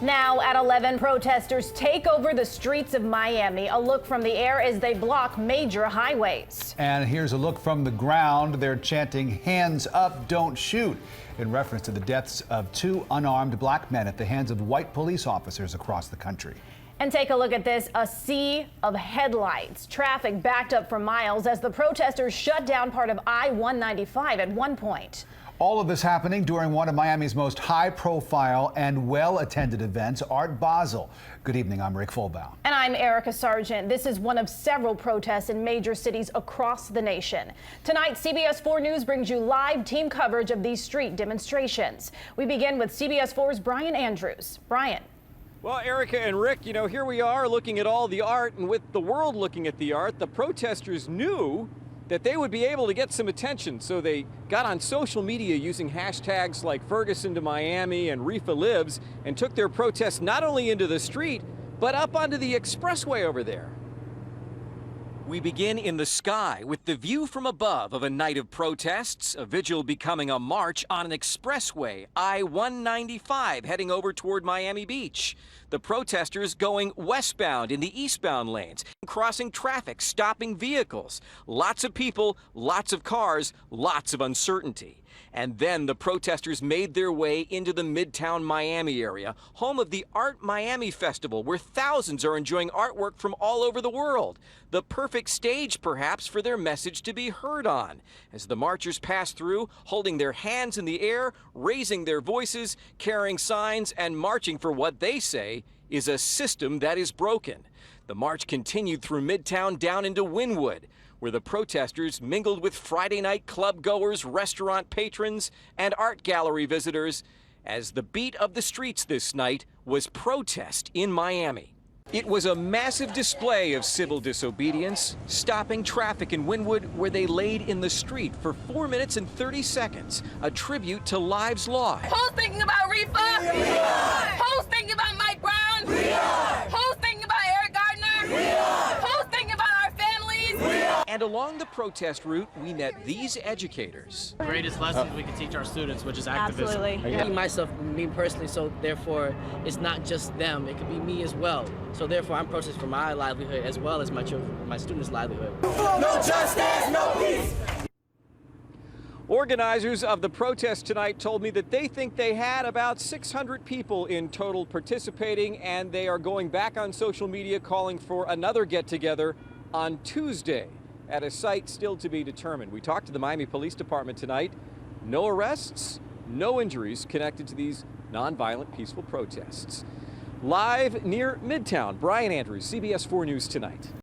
Now at 11, protesters take over the streets of Miami. A look from the air as they block major highways. And here's a look from the ground. They're chanting, "Hands up, don't shoot," in reference to the deaths of two unarmed black men at the hands of white police officers across the country. And take a look at this, a sea of headlights. Traffic backed up for miles as the protesters shut down part of I-195 at one point. All of this happening during one of Miami's most high-profile and well-attended events, Art Basel. Good evening, I'm Rick Fulbaugh. And I'm Erica Sargent. This is one of several protests in major cities across the nation. Tonight, CBS 4 News brings you live team coverage of these street demonstrations. We begin with CBS 4's Brian Andrews. Brian. Well, Erica and Rick, here we are looking at all the art, and with the world looking at the art, the protesters knew that they would be able to get some attention, so they got on social media using hashtags like Ferguson to Miami and Rifa Lives and took their protest not only into the street, but up onto the expressway over there. We begin in the sky with the view from above of a night of protests, a vigil becoming a march on an expressway, I-195, heading over toward Miami Beach. The protesters going westbound in the eastbound lanes, crossing traffic, stopping vehicles. Lots of people, lots of cars, lots of uncertainty. And then the protesters made their way into the Midtown Miami area, home of the Art Miami Festival, where thousands are enjoying artwork from all over the world. The perfect stage, perhaps, for their message to be heard on. As the marchers pass through, holding their hands in the air, raising their voices, carrying signs, and marching for what they say is a system that is broken. The march continued through Midtown down into Wynwood, where the protesters mingled with Friday night club goers, restaurant patrons, and art gallery visitors, as the beat of the streets this night was protest in Miami. It was a massive display of civil disobedience, stopping traffic in Wynwood, where they laid in the street for 4 minutes and 30 seconds, a tribute to lives lost. Who's thinking about Rifa? We are! Who's thinking about Mike Brown? We are! Who's thinking about Eric Gardner? We are! Who's thinking about our families? We are! And along the protest route, we met these educators. The greatest lessons we can teach our students, which is activism. Absolutely. Me personally, so therefore it's not just them, it could be me as well. So therefore I'm protesting for my livelihood as well as my students' livelihood. No justice, no peace. Organizers of the protest tonight told me that they think they had about 600 people in total participating, and they are going back on social media calling for another get-together on Tuesday at a site still to be determined. We talked to the Miami Police Department tonight. No arrests, no injuries connected to these nonviolent, peaceful protests. Live near Midtown, Brian Andrews, CBS 4 News Tonight.